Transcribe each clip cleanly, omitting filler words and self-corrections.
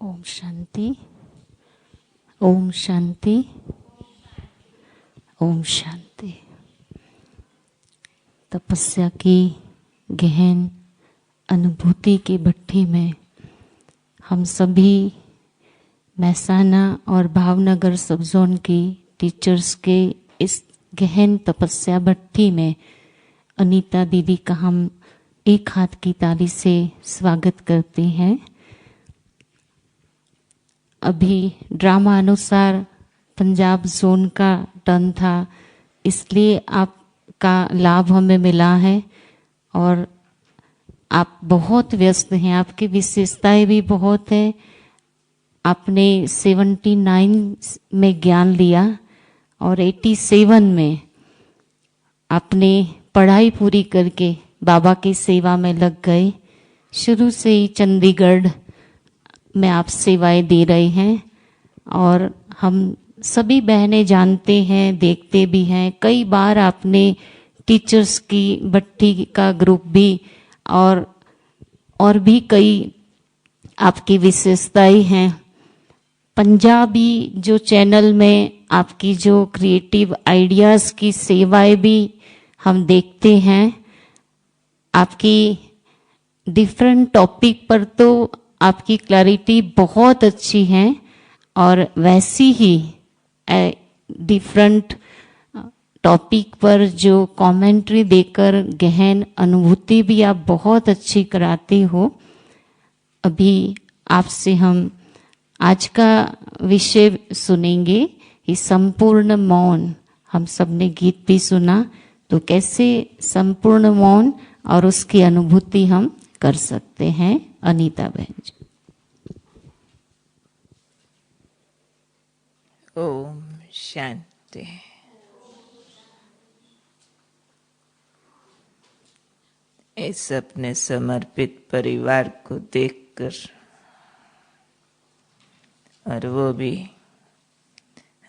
ओम शांति, ओम शांति, ओम शांति। तपस्या की गहन अनुभूति की भट्ठी में हम सभी महसाना और भावनगर सब जोन की टीचर्स के इस गहन तपस्या भट्ठी में अनीता दीदी का हम एक हाथ की ताली से स्वागत करते हैं। अभी ड्रामा अनुसार पंजाब जोन का टर्न था, इसलिए आपका लाभ हमें मिला है और आप बहुत व्यस्त हैं, आपकी विशेषताएं भी बहुत है। आपने 79 में ज्ञान लिया और 87 में आपने पढ़ाई पूरी करके बाबा की सेवा में लग गए। शुरू से ही चंडीगढ़ में आप सेवाएं दे रहे हैं और हम सभी बहनें जानते हैं, देखते भी हैं। कई बार आपने टीचर्स की भट्ठी का ग्रुप भी और भी कई आपकी विशेषताएं हैं। पंजाबी जो चैनल में आपकी जो क्रिएटिव आइडियाज़ की सेवाएं भी हम देखते हैं। आपकी डिफरेंट टॉपिक पर तो आपकी क्लैरिटी बहुत अच्छी है और वैसी ही डिफरेंट टॉपिक पर जो कमेंट्री देकर गहन अनुभूति भी आप बहुत अच्छी कराते हो। अभी आपसे हम आज का विषय सुनेंगे कि संपूर्ण मौन। हम सबने गीत भी सुना, तो कैसे संपूर्ण मौन और उसकी अनुभूति हम कर सकते हैं। अनीता बहन जी। ओम शांति। इस अपने समर्पित परिवार को देखकर और वो भी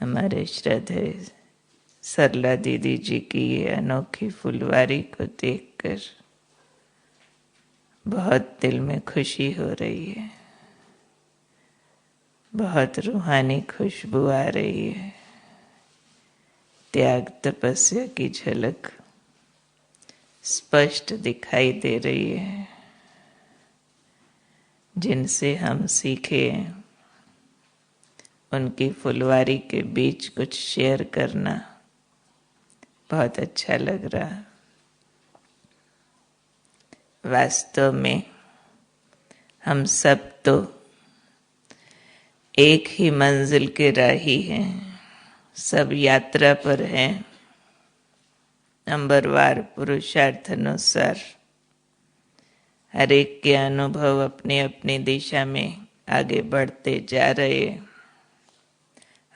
हमारे श्रद्धेय सरला दीदी जी की ये अनोखी फुलवारी को देखकर बहुत दिल में खुशी हो रही है, बहुत रूहानी खुशबू आ रही है। त्याग तपस्या की झलक स्पष्ट दिखाई दे रही है। जिनसे हम सीखे उनकी फुलवारी के बीच कुछ शेयर करना बहुत अच्छा लग रहा। वास्तव में हम सब तो एक ही मंजिल के राही हैं, सब यात्रा पर हैं। नंबरवार पुरुषार्थ अनुसार हर एक के अनुभव अपनी अपनी दिशा में आगे बढ़ते जा रहे हैं।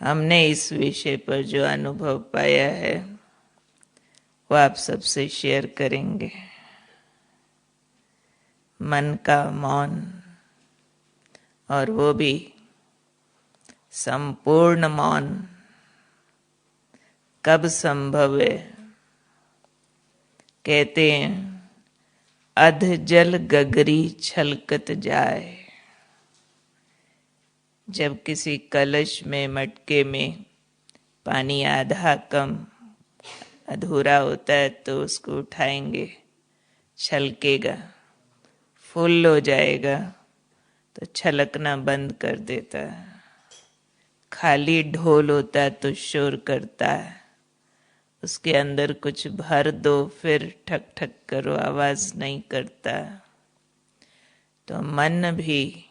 हमने इस विषय पर जो अनुभव पाया है वो आप सबसे शेयर करेंगे। मन का मौन, और वो भी संपूर्ण मौन कब संभव है? कहते हैं अध जल गगरी छलकत जाए। जब किसी कलश में, मटके में पानी आधा कम अधूरा होता है तो उसको उठाएंगे, छलकेगा, फुल हो जाएगा तो छलकना बंद कर देता है। खाली ढोल होता है तो शोर करता है, उसके अंदर कुछ भर दो फिर ठक ठक करो, आवाज नहीं करता। तो मन भी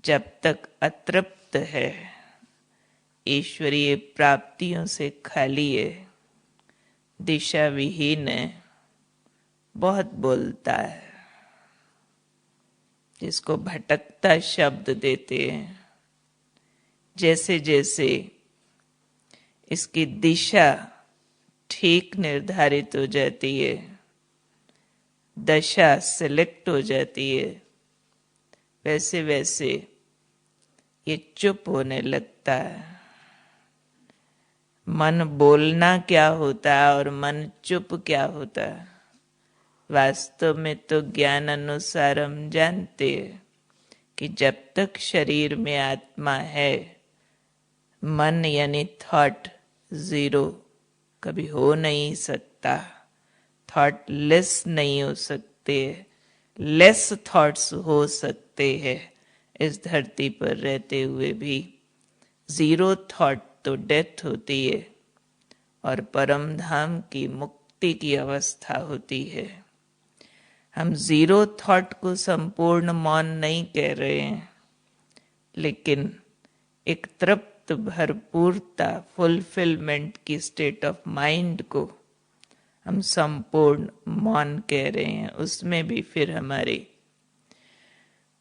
जब तक अतृप्त है, ईश्वरीय प्राप्तियों से खाली है, दिशा विहीन है, बहुत बोलता है, जिसको भटकता शब्द देते हैं। जैसे जैसे इसकी दिशा ठीक निर्धारित हो जाती है, दशा सिलेक्ट हो जाती है, वैसे वैसे ये चुप होने लगता है। मन बोलना क्या होता है और मन चुप क्या होता है? वास्तव में तो ज्ञान अनुसार हम जानते हैं कि जब तक शरीर में आत्मा है, मन यानी थॉट जीरो कभी हो नहीं सकता, थॉटलेस नहीं हो सकते, लेस थॉट्स हो सकते हैं इस धरती पर रहते हुए भी। जीरो थॉट तो डेथ होती है और परम धाम की मुक्ति की अवस्था होती है। हम जीरो थॉट को संपूर्ण मौन नहीं कह रहे हैं, लेकिन एक तृप्त भरपूरता, फुलफिलमेंट की स्टेट ऑफ माइंड को हम संपूर्ण मौन कह रहे हैं। उसमें भी फिर हमारी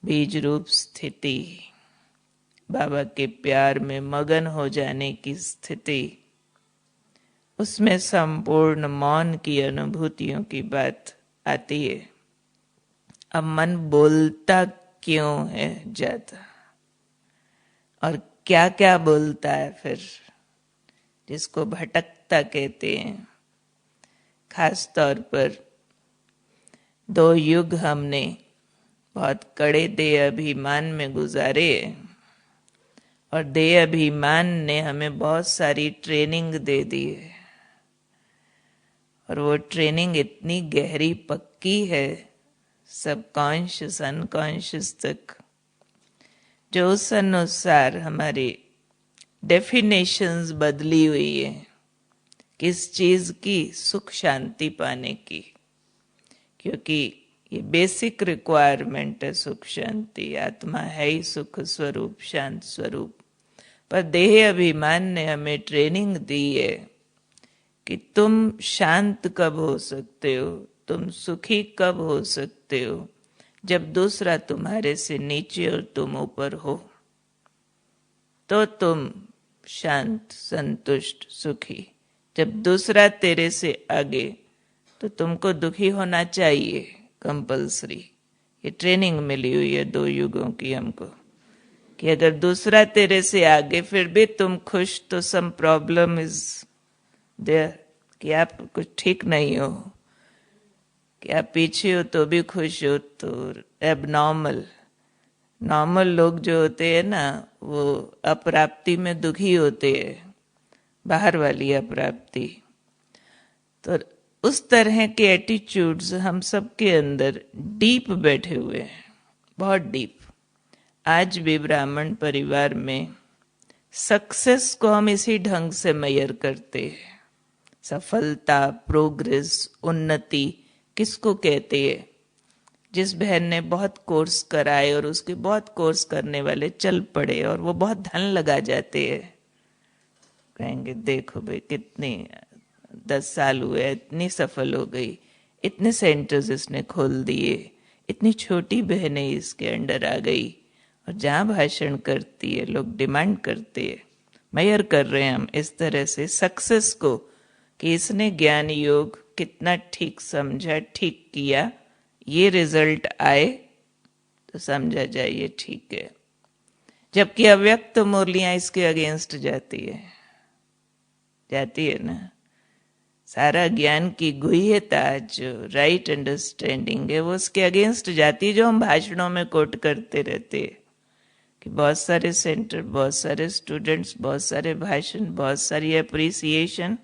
बीज रूप स्थिति, बाबा के प्यार में मगन हो जाने की स्थिति, उसमें संपूर्ण मौन की अनुभूतियों की बात आती है। अब मन बोलता क्यों है ज्यादा, और क्या क्या बोलता है फिर, जिसको भटकता कहते हैं। खास तौर पर 2 युग हमने बहुत कड़े देह अभिमान में गुजारे, और देह अभिमान ने हमें बहुत सारी ट्रेनिंग दे दी है, और वो ट्रेनिंग इतनी गहरी पक्की है, सबकॉन्शियस अनकॉन्शियस तक, जो उस अनुसार हमारी डेफिनेशंस बदली हुई है किस चीज की, सुख शांति पाने की। क्योंकि ये बेसिक रिक्वायरमेंट है सुख शांति, आत्मा है ही सुख स्वरूप, शांत स्वरूप। पर देह अभिमान ने हमें ट्रेनिंग दी है कि तुम शांत कब हो सकते हो, तुम सुखी कब हो सकते हो, जब दूसरा तुम्हारे से नीचे और तुम ऊपर हो, तो तुम शांत संतुष्ट सुखी। जब दूसरा तेरे से आगे, तो तुमको दुखी होना चाहिए कंपल्सरी। ये ट्रेनिंग मिली हुई है 2 युगों की हमको, कि अगर दूसरा तेरे से आगे फिर भी तुम खुश, तो सम प्रॉब्लम इज देयर, कि आप कुछ ठीक नहीं हो, कि आप पीछे हो तो भी खुश हो, तो एबनॉर्मल। नॉर्मल लोग जो होते हैं ना, वो अप्राप्ति में दुखी होते हैं, बाहर वाली अप्राप्ति। तो उस तरह के एटीट्यूड्स हम सब के अंदर डीप बैठे हुए हैं, बहुत डीप। आज भी ब्राह्मण परिवार में सक्सेस को हम इसी ढंग से मेजर करते हैं। सफलता, प्रोग्रेस, उन्नति किसको कहते हैं? जिस बहन ने बहुत कोर्स कराए और उसके बहुत कोर्स करने वाले चल पड़े और वो बहुत धन लगा जाते हैं, कहेंगे देखो भाई कितनी 10 साल हुए, इतनी सफल हो गई, इतने सेंटर्स इसने खोल दिए, इतनी छोटी बहनें इसके अंडर आ गई, और जहाँ भाषण करती है लोग डिमांड करते हैं। मेजर कर रहे हैं हम इस तरह से सक्सेस को, कि इसने ज्ञान योग कितना ठीक समझा, ठीक किया, ये रिजल्ट आए तो समझा जाए ये ठीक है। जबकि अव्यक्त मुरलियां इसके अगेंस्ट जाती है ना। सारा ज्ञान की गुह्यता, जो राइट अंडरस्टैंडिंग है, वो उसके अगेंस्ट जाती है, जो हम भाषणों में कोट करते रहते हैं कि बहुत सारे सेंटर, बहुत सारे स्टूडेंट्स, बहुत सारे भाषण, बहुत सारी अप्रिसिएशन।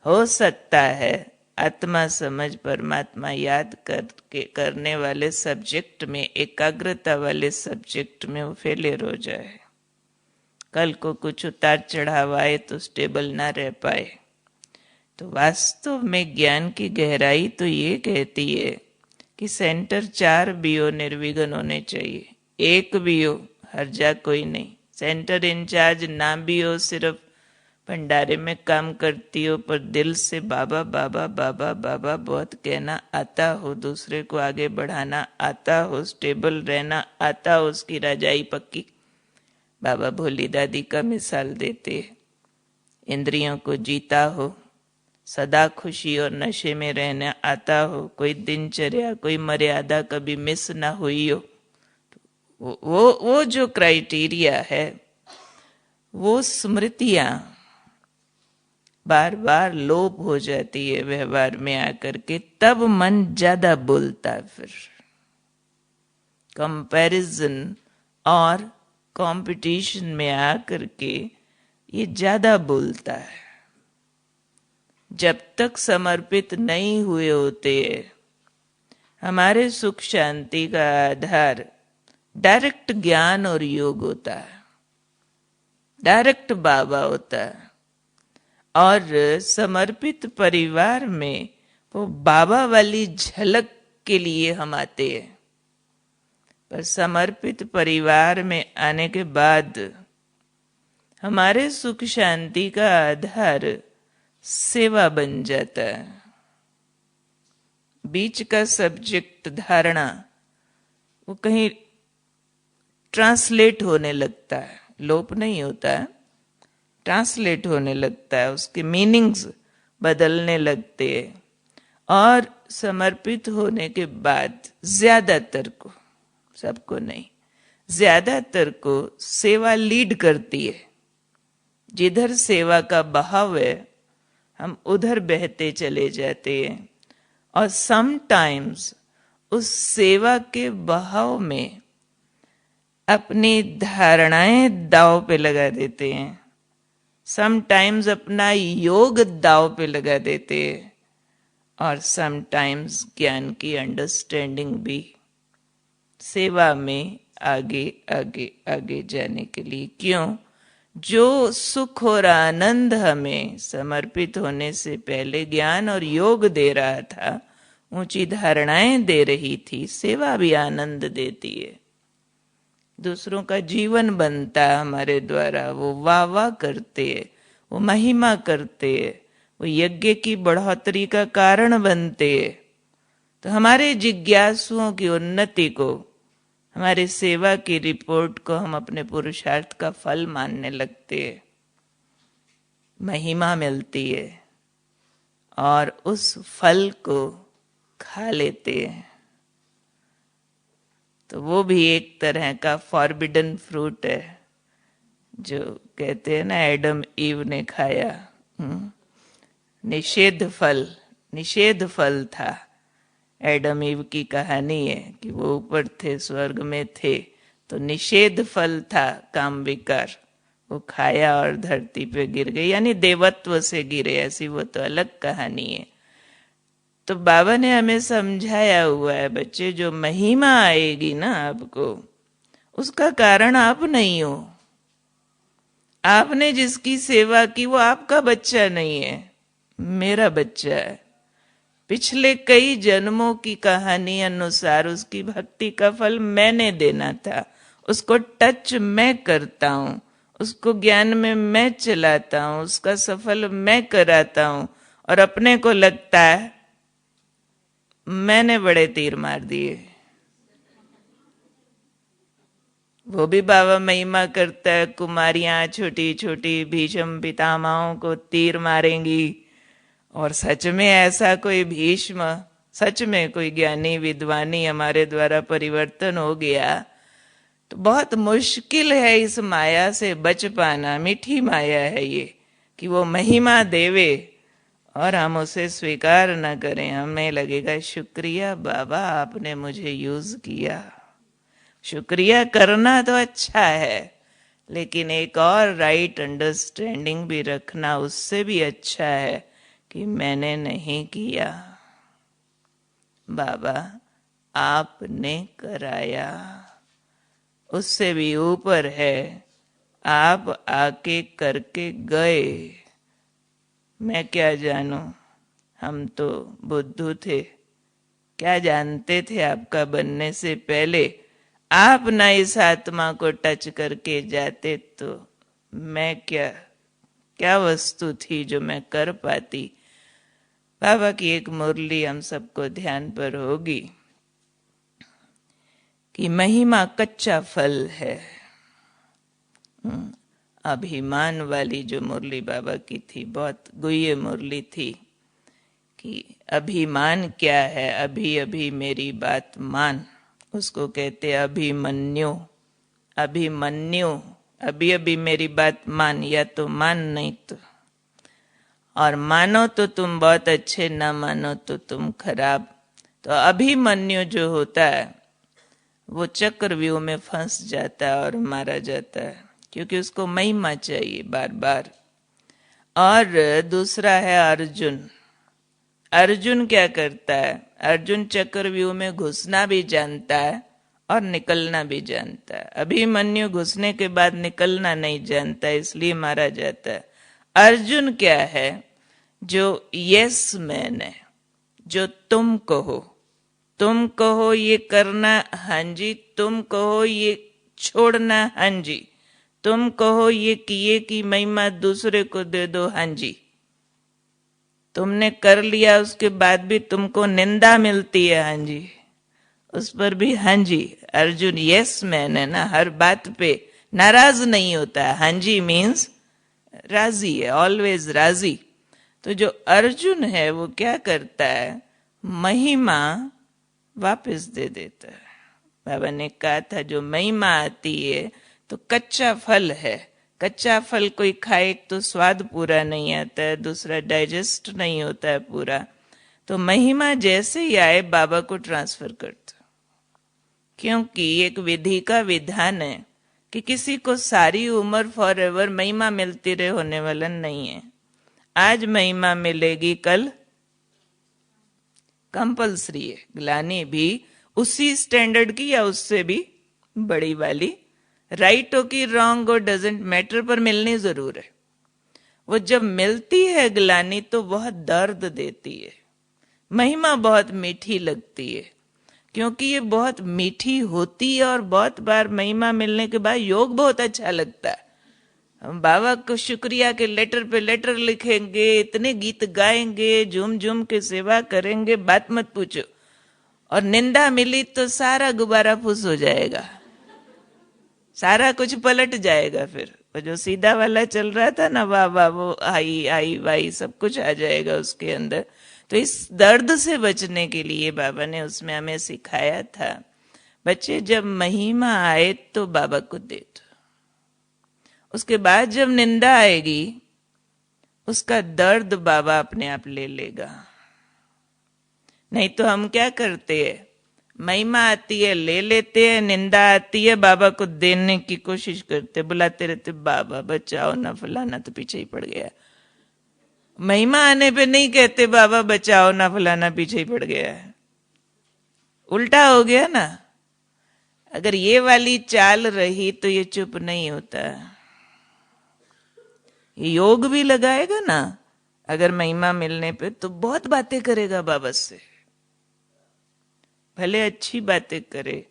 हो सकता है आत्मा समझ परमात्मा याद करने वाले सब्जेक्ट में, एकाग्रता वाले सब्जेक्ट में वो फेलियर हो जाए, कल को कुछ उतार चढ़ाव आए तो स्टेबल ना रह पाए। तो वास्तव में ज्ञान की गहराई तो ये कहती है कि सेंटर 4 बीओ निर्विघ्न होने चाहिए। 1 बीओ हर्जा कोई नहीं, सेंटर इंचार्ज ना भी हो, सिर्फ भंडारे में काम करती हो, पर दिल से बाबा बाबा बाबा बाबा बहुत कहना आता हो, दूसरे को आगे बढ़ाना आता हो, स्टेबल रहना आता हो, उसकी राजाई पक्की। बाबा भोली दादी का मिसाल देते, इंद्रियों को जीता हो, सदा खुशी और नशे में रहना आता हो, कोई दिनचर्या, कोई मर्यादा कभी मिस ना हुई हो, वो जो क्राइटेरिया है, वो स्मृतियां बार बार लोप हो जाती है व्यवहार में आकर के, तब मन ज्यादा बोलता है। फिर कंपैरिजन और कंपटीशन में आकर के ये ज्यादा बोलता है। जब तक समर्पित नहीं हुए होते, हमारे सुख शांति का आधार डायरेक्ट ज्ञान और योग होता है, डायरेक्ट बाबा होता है। और समर्पित परिवार में वो बाबा वाली झलक के लिए हम आते हैं। पर समर्पित परिवार में आने के बाद हमारे सुख शांति का आधार सेवा बन जाता है। बीच का सब्जेक्ट धारणा वो कहीं ट्रांसलेट होने लगता है, लोप नहीं होता है, ट्रांसलेट होने लगता है, उसके मीनिंग्स बदलने लगते हैं। और समर्पित होने के बाद ज्यादातर को, सबको नहीं, ज्यादातर को सेवा लीड करती है। जिधर सेवा का बहाव है हम उधर बहते चले जाते हैं। और समटाइम्स उस सेवा के बहाव में अपनी धारणाएं दांव पे लगा देते हैं, समटाइम्स अपना योग दांव पे लगा देते हैं, और समटाइम्स ज्ञान की अंडरस्टैंडिंग भी सेवा में आगे आगे आगे जाने के लिए। क्यों? जो सुख और आनंद हमें समर्पित होने से पहले ज्ञान और योग दे रहा था, ऊंची धारणाएं दे रही थी, सेवा भी आनंद देती है। दूसरों का जीवन बनता है हमारे द्वारा, वो वाह वाह करते हैं, वो महिमा करते हैं, वो यज्ञ की बढ़ोतरी का कारण बनते हैं। तो हमारे जिज्ञासुओं की उन्नति को, हमारी सेवा की रिपोर्ट को हम अपने पुरुषार्थ का फल मानने लगते हैं, महिमा मिलती है और उस फल को खा लेते हैं। तो वो भी एक तरह का फॉरबिडन फ्रूट है, जो कहते हैं ना एडम ईव ने खाया, निषेध फल था। एडम ईव की कहानी है कि वो ऊपर थे, स्वर्ग में थे, तो निषेध फल था काम विकार, वो खाया और धरती पे गिर गए, यानी देवत्व से गिरे, ऐसी वो तो अलग कहानी है। तो बाबा ने हमें समझाया हुआ है, बच्चे जो महिमा आएगी ना आपको, उसका कारण आप नहीं हो। आपने जिसकी सेवा की वो आपका बच्चा नहीं है, मेरा बच्चा है। पिछले कई जन्मों की कहानी अनुसार उसकी भक्ति का फल मैंने देना था, उसको टच मैं करता हूं, उसको ज्ञान में मैं चलाता हूं, उसका सफल मैं कराता हूं, और अपने को लगता है मैंने बड़े तीर मार दिए। वो भी बाबा महिमा करता है, कुमारियां छोटी छोटी भीष्म पितामहों को तीर मारेंगी। और सच में ऐसा कोई भीष्म, सच में कोई ज्ञानी विद्वानी हमारे द्वारा परिवर्तन हो गया तो बहुत मुश्किल है इस माया से बच पाना। मीठी माया है ये कि वो महिमा देवे और हम उसे स्वीकार न करें। हमें लगेगा शुक्रिया बाबा, आपने मुझे यूज किया। शुक्रिया करना तो अच्छा है, लेकिन एक और राइट अंडरस्टैंडिंग भी रखना उससे भी अच्छा है कि मैंने नहीं किया, बाबा आपने कराया। उससे भी ऊपर है, आप आके करके गए, मैं क्या जानूं, हम तो बुद्धू थे, क्या जानते थे आपका बनने से पहले। आप ना इस आत्मा को टच करके जाते तो मैं क्या वस्तु थी जो मैं कर पाती। बाबा की एक मुरली हम सबको ध्यान पर होगी कि महिमा कच्चा फल है। अभिमान वाली जो मुरली बाबा की थी, बहुत गुह्य मुरली थी कि अभिमान क्या है, अभी अभी मेरी बात मान। उसको कहते अभिमन्यु। अभिमन्यु, अभी अभी मेरी बात मान, या तो मान नहीं तो, और मानो तो तुम बहुत अच्छे, ना मानो तो तुम खराब। तो अभिमन्यु जो होता है, वो चक्रव्यूह में फंस जाता है और मारा जाता है, क्योंकि उसको महिमा चाहिए बार बार। और दूसरा है अर्जुन। अर्जुन क्या करता है? अर्जुन चक्रव्यूह में घुसना भी जानता है और निकलना भी जानता है। अभिमन्यु घुसने के बाद निकलना नहीं जानता, इसलिए मारा जाता है। अर्जुन क्या है? जो यस मैन है, जो तुम कहो ये करना, हाँ जी, तुम कहो ये छोड़ना, हाँ जी, तुम कहो ये किए की महिमा दूसरे को दे दो, हाँ जी। तुमने कर लिया, उसके बाद भी तुमको निंदा मिलती है, हाँ जी, उस पर भी हाँ जी। अर्जुन यस मैन है ना, हर बात पे नाराज नहीं होता है। हाँ जी मीन्स राजी है, ऑलवेज राजी। तो जो अर्जुन है वो क्या करता है? महिमा वापस दे देता है। बाबा ने कहा था जो महिमा आती है तो कच्चा फल है, कच्चा फल कोई खाए तो स्वाद पूरा नहीं आता है, दूसरा डाइजेस्ट नहीं होता है पूरा। तो महिमा जैसे ही आए बाबा को ट्रांसफर करता, क्योंकि एक विधि का विधान है कि किसी को सारी उम्र फॉर एवर महिमा मिलती रहे होने वाला नहीं है। आज महिमा मिलेगी, कल कंपल्सरी है। ग्लानी भी उसी स्टैंडर्ड की या उससे भी बड़ी वाली, राइट हो कि रॉन्ग हो डजेंट मैटर, पर मिलनी जरूर है। वो जब मिलती है ग्लानी तो बहुत दर्द देती है। महिमा बहुत मीठी लगती है, क्योंकि ये बहुत मीठी होती है। और बहुत बार महिमा मिलने के बाद योग बहुत अच्छा लगता है। हम बाबा को शुक्रिया के लेटर पे लेटर लिखेंगे, इतने गीत गाएंगे, झूम झूम के सेवा करेंगे, बात मत पूछो। और निंदा मिली तो सारा गुब्बारा फुस हो जाएगा, सारा कुछ पलट जाएगा। फिर वो जो सीधा वाला चल रहा था ना, वाह वाह, वो आई आई वाई सब कुछ आ जाएगा उसके अंदर। तो इस दर्द से बचने के लिए बाबा ने उसमें हमें सिखाया था, बच्चे जब महिमा आए तो बाबा को दे दो। उसके बाद जब निंदा आएगी उसका दर्द बाबा अपने आप ले लेगा। नहीं तो हम क्या करते हैं? महिमा आती है ले लेते हैं, निंदा आती है बाबा को देने की कोशिश करते, बुलाते रहते, बाबा बचाओ ना, फलाना तो पीछे ही पड़ गया। महिमा आने पे नहीं कहते बाबा बचाओ ना, फलाना पीछे ही पड़ गया है। उल्टा हो गया ना। अगर ये वाली चाल रही तो ये चुप नहीं होता। ये योग भी लगाएगा ना, अगर महिमा मिलने पे तो बहुत बातें करेगा बाबा से। भले अच्छी बातें करे,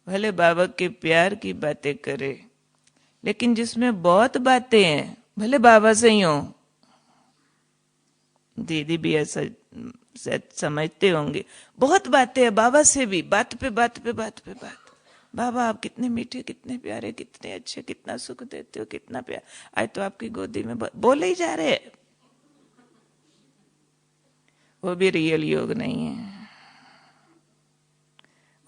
भले बाबा के प्यार की बातें करे, लेकिन जिसमें बहुत बातें हैं, भले बाबा से ही हो। दीदी भी ऐसा समझते होंगे, बहुत बातें हैं बाबा से भी, बात पे बात पे बात पे बात। बाबा आप कितने मीठे, कितने प्यारे, कितने अच्छे, कितना सुख देते हो, कितना प्यार, आज तो आपकी गोदी में बोले ही जा रहे। वो भी रियल योग नहीं है,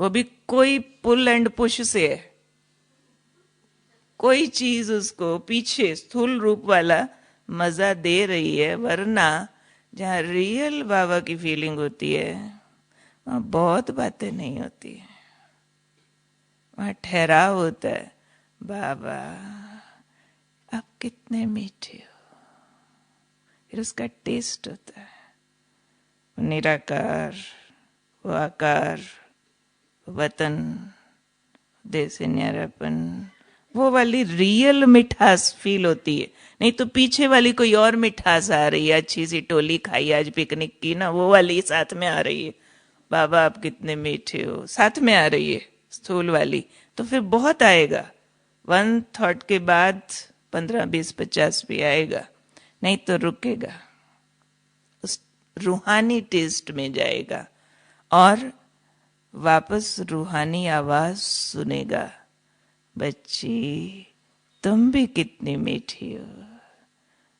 वो भी कोई पुल एंड पुश से है। कोई चीज उसको पीछे स्थूल रूप वाला मजा दे रही है, वरना जहां रियल बाबा की फीलिंग होती है वहां बहुत बातें नहीं होती है, वहां ठहराव होता है। बाबा आप कितने मीठे हो, फिर उसका टेस्ट होता है। निराकार, वो आकार, वतन, देश न्यारापन, वो वाली रियल मिठास फील होती है। नहीं तो पीछे वाली कोई और मिठास आ रही है, अच्छी सी टोली खाई आज पिकनिक की ना, वो वाली साथ में आ रही है। बाबा आप कितने मीठे हो साथ में आ रही है स्थूल वाली, तो फिर बहुत आएगा। वन थॉट के बाद 15, 20, 50 भी आएगा, नहीं तो रुकेगा, उस रूहानी टेस्ट में जाएगा और वापस रूहानी आवाज सुनेगा, बच्ची तुम भी कितनी मीठी हो,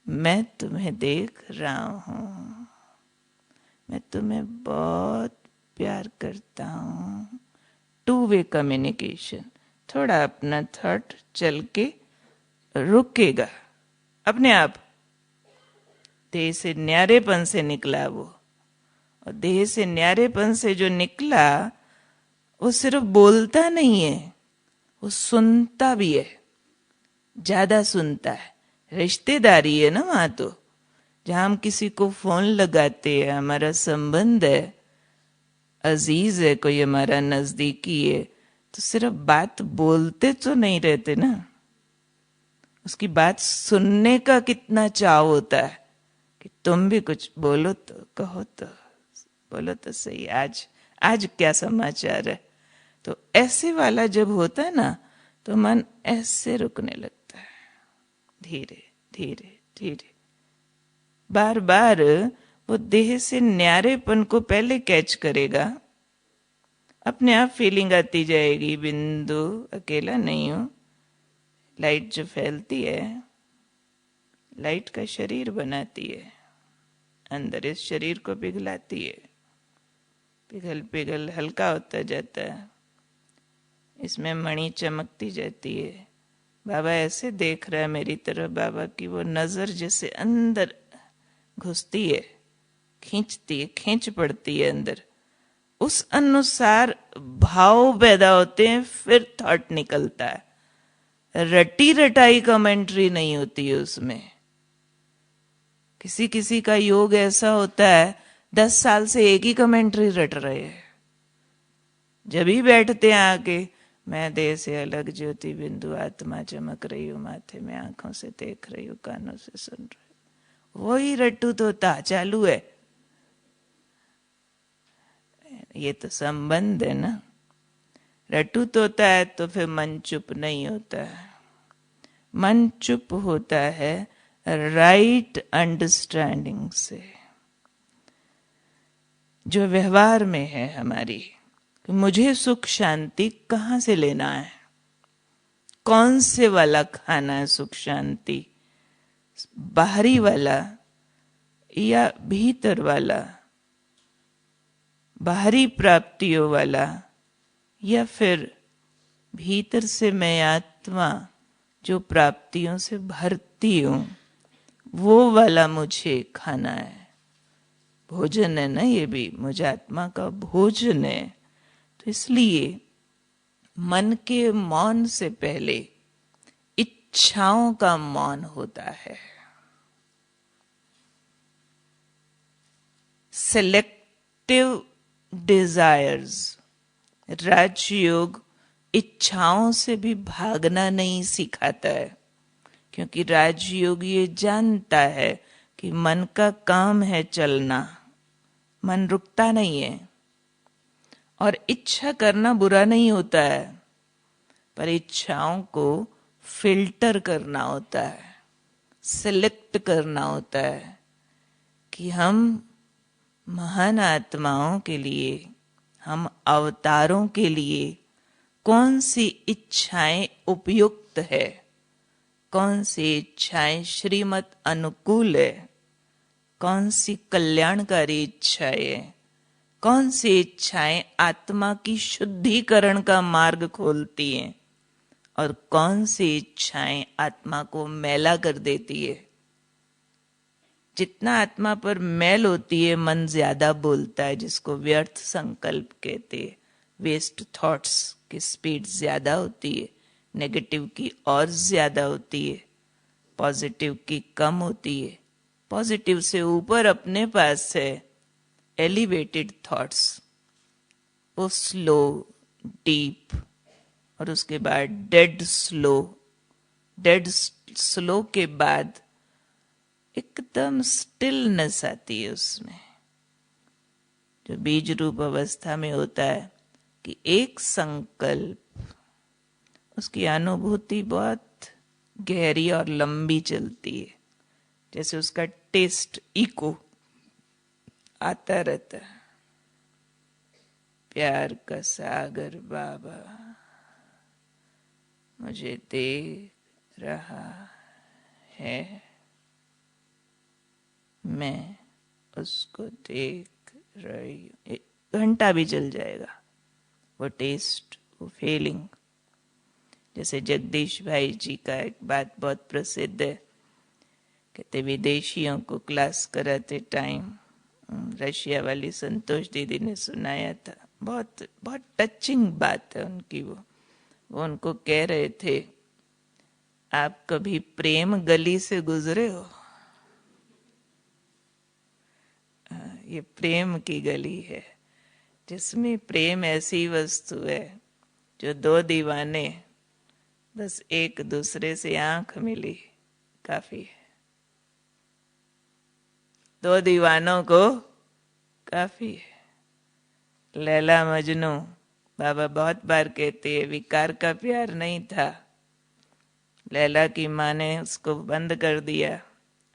मैं तुम्हें देख रहा हूं, मैं तुम्हें बहुत प्यार करता हूं। Two way communication. थोड़ा अपना थॉट चल के रुकेगा अपने आप, देह से न्यारेपन से निकला वो, और देह से न्यारेपन से जो निकला वो सिर्फ बोलता नहीं है, वो सुनता भी है, ज्यादा सुनता है। रिश्तेदारी है ना वहां तो, जहां हम किसी को फोन लगाते हैं, हमारा संबंध है, अजीज है, कोई हमारा नजदीकी है, तो सिर्फ बात बोलते तो नहीं रहते ना, उसकी बात सुनने का कितना चाव होता है कि तुम भी कुछ बोलो तो, कहो तो, बोलो तो सही, आज आज क्या समाचार है। तो ऐसे वाला जब होता है ना, तो मन ऐसे रुकने लगता है, धीरे धीरे धीरे। बार बार वो देह से न्यारेपन को पहले कैच करेगा, अपने आप फीलिंग आती जाएगी, बिंदु अकेला नहीं हूं। लाइट जो फैलती है, लाइट का शरीर बनाती है, अंदर इस शरीर को पिघलाती है, पिघल पिघल हल्का होता जाता है, इसमें मणि चमकती जाती है। बाबा ऐसे देख रहा है मेरी तरफ, बाबा की वो नजर जैसे अंदर घुसती है, खींचती है, खींच पड़ती है अंदर, उस अनुसार भाव पैदा होते हैं, फिर थॉट निकलता है। रटी रटाई कमेंट्री नहीं होती है उसमें। किसी किसी का योग ऐसा होता है 10 साल से एक ही कमेंट्री रट रहे हैं, जब ही बैठते हैं आके, मैं देह से अलग ज्योति बिंदु आत्मा चमक रही हूं, माथे में आंखों से देख रही हूं, कानों से सुन रही हूं, वही रट्टू तोता चालू है। ये तो संबंध है ना। रट्टू तोता है तो फिर मन चुप नहीं होता है, मन चुप होता है राइट अंडरस्टैंडिंग से, जो व्यवहार में है हमारी, कि मुझे सुख शांति कहाँ से लेना है, कौन से वाला खाना है सुख शांति, बाहरी वाला या भीतर वाला, बाहरी प्राप्तियों वाला या फिर भीतर से मैं आत्मा जो प्राप्तियों से भरती हूं, वो वाला मुझे खाना है। भोजन है ना ये भी, मुझे आत्मा का भोजन है। तो इसलिए मन के मौन से पहले इच्छाओं का मौन होता है। सेलेक्टिव डिजायर्स, राजयोग इच्छाओं से भी भागना नहीं सिखाता है, क्योंकि राजयोग ये जानता है कि मन का काम है चलना, मन रुकता नहीं है। और इच्छा करना बुरा नहीं होता है, पर इच्छाओं को फिल्टर करना होता है, सिलेक्ट करना होता है कि हम महान आत्माओं के लिए, हम अवतारों के लिए कौन सी इच्छाएं उपयुक्त है, कौन सी इच्छाएं श्रीमत अनुकूल है, कौन सी कल्याणकारी इच्छाएं है, कौन सी इच्छाएं आत्मा की शुद्धिकरण का मार्ग खोलती हैं, और कौन सी इच्छाएं आत्मा को मैला कर देती है। जितना आत्मा पर मैल होती है, मन ज्यादा बोलता है, जिसको व्यर्थ संकल्प कहते हैं, वेस्ट थॉट्स की स्पीड ज्यादा होती है, नेगेटिव की और ज्यादा होती है, पॉजिटिव की कम होती है। पॉजिटिव से ऊपर अपने पास है एलिवेटेड थॉट्स, वो स्लो डीप, और उसके बाद डेड स्लो, डेड स्लो के बाद एकदम स्टिलनेस आती है उसमें, जो बीज रूप अवस्था में होता है कि एक संकल्प, उसकी अनुभूति बहुत गहरी और लंबी चलती है, जैसे उसका टेस्ट इको आता रहता है। प्यार का सागर बाबा मुझे देख रहा है, मैं उसको देख रही हूं। घंटा भी चल जाएगा वो टेस्ट, वो फीलिंग। जैसे जगदीश भाई जी का एक बात बहुत प्रसिद्ध है, कहते विदेशियों को क्लास कराते टाइम रशिया वाली संतोष दीदी ने सुनाया था, बहुत बहुत टचिंग बात है उनकी। वो उनको कह रहे थे, आप कभी प्रेम गली से गुजरे हो? ये प्रेम की गली है, जिसमें प्रेम ऐसी वस्तु है जो दो दीवाने बस एक दूसरे से आंख मिली काफी है। दो दीवानों को काफी है। लैला मजनू, बाबा बहुत बार कहते हैं, विकार का प्यार नहीं था। लैला की माँ ने उसको बंद कर दिया,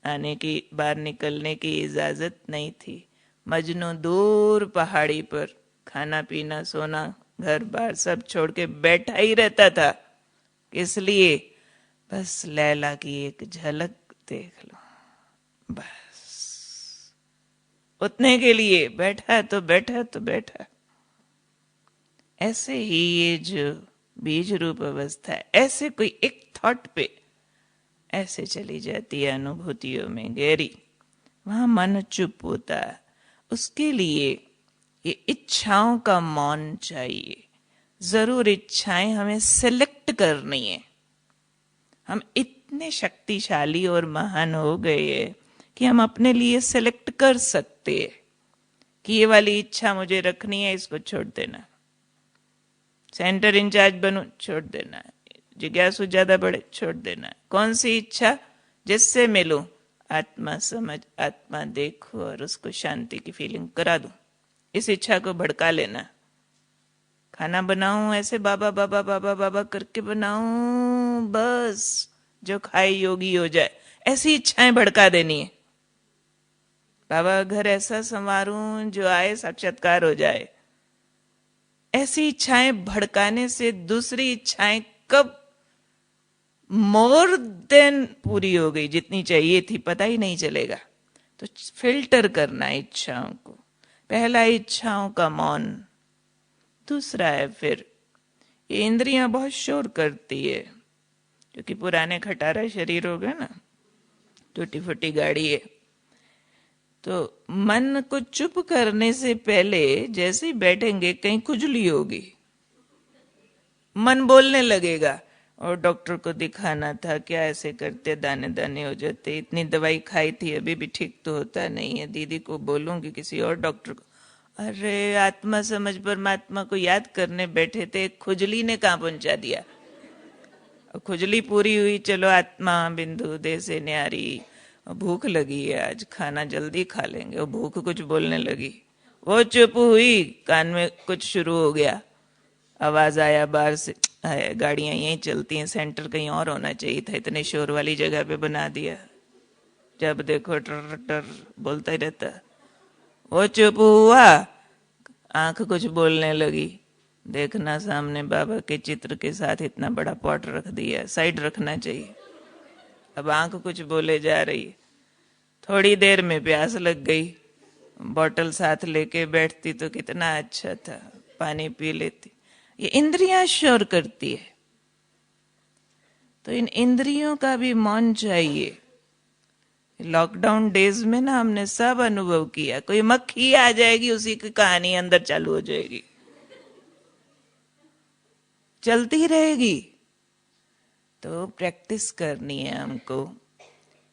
आने की बाहर निकलने की इजाजत नहीं थी। मजनू दूर पहाड़ी पर खाना पीना सोना घर बार सब छोड़ के बैठा ही रहता था। किस लिए? बस लैला की एक झलक देख लो, बस उतने के लिए बैठा तो बैठा तो बैठा। ऐसे ही ये जो बीज रूप अवस्था है, ऐसे कोई एक थॉट पे ऐसे चली जाती है अनुभूतियों में गहरी, वहां मन चुप होता है। उसके लिए ये इच्छाओं का मौन चाहिए। जरूर इच्छाएं हमें सिलेक्ट करनी है। हम इतने शक्तिशाली और महान हो गए हैं कि हम अपने लिए सिलेक्ट कर सकते हैं कि ये वाली इच्छा मुझे रखनी है, इसको छोड़ देना। सेंटर इंचार्ज बनूं, छोड़ देना। जिज्ञासु ज्यादा बड़े, छोड़ देना। कौन सी इच्छा? जिससे मिलूं, आत्मा समझ, आत्मा देखो और उसको शांति की फीलिंग करा दूं। इस इच्छा को भड़का लेना। खाना बनाऊं ऐसे बाबा बाबा बाबा बाबा करके बनाऊं, बस जो खाए योगी हो जाए, ऐसी इच्छाएं भड़का देनी है। बाबा घर ऐसा संवारूं जो आए साक्षात्कार हो जाए, ऐसी इच्छाएं भड़काने से दूसरी इच्छाएं कब मोर देन पूरी हो गई, जितनी चाहिए थी पता ही नहीं चलेगा। तो फिल्टर करना इच्छाओं को। पहला इच्छाओं का मौन। दूसरा है फिर ये इंद्रियां बहुत शोर करती है, क्योंकि पुराने खटारा शरीर हो गए ना, टूटी फूटी गाड़ी है। तो मन को चुप करने से पहले जैसे ही बैठेंगे कहीं खुजली होगी, मन बोलने लगेगा, और डॉक्टर को दिखाना था, क्या ऐसे करते दाने दाने हो जाते, इतनी दवाई खाई थी अभी भी ठीक तो होता नहीं है, दीदी को बोलूंगी किसी और डॉक्टर को। अरे आत्मा समझ परमात्मा को याद करने बैठे थे, खुजली ने कहां पहुंचा दिया। खुजली पूरी हुई, चलो आत्मा बिंदु दे से न्यारी, भूख लगी है आज, खाना जल्दी खा लेंगे। वो भूख कुछ बोलने लगी, वो चुप हुई, कान में कुछ शुरू हो गया, आवाज आया बाहर से, गाड़ियां यहीं चलती हैं, सेंटर कहीं और होना चाहिए था, इतने शोर वाली जगह पे बना दिया, जब देखो टर टर बोलता ही रहता। वो चुप हुआ, आंख कुछ बोलने लगी, देखना सामने बाबा के चित्र के साथ इतना बड़ा पॉट रख दिया, साइड रखना चाहिए। अब आंख कुछ बोले जा रही है। थोड़ी देर में प्यास लग गई, बोतल साथ लेके बैठती तो कितना अच्छा था, पानी पी लेती। ये इंद्रियां शोर करती है, तो इन इंद्रियों का भी मौन चाहिए। लॉकडाउन डेज में ना हमने सब अनुभव किया, कोई मक्खी आ जाएगी उसी की कहानी अंदर चालू हो जाएगी, चलती रहेगी। तो प्रैक्टिस करनी है हमको,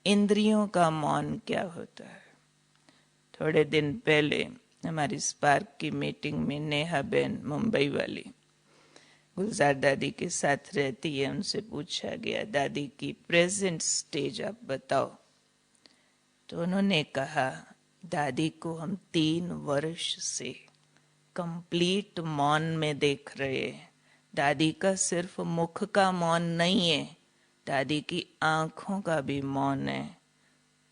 इंद्रियों का मौन क्या होता है। थोड़े दिन पहले हमारी स्पार्क की मीटिंग में नेहा बहन मुंबई वाली गुलजार दादी के साथ रहती है, उनसे पूछा गया दादी की प्रेजेंट स्टेज आप बताओ। तो उन्होंने कहा, दादी को हम 3 वर्ष से कंप्लीट मौन में देख रहे हैं। दादी का सिर्फ मुख का मौन नहीं है, दादी की आंखों का भी मौन है,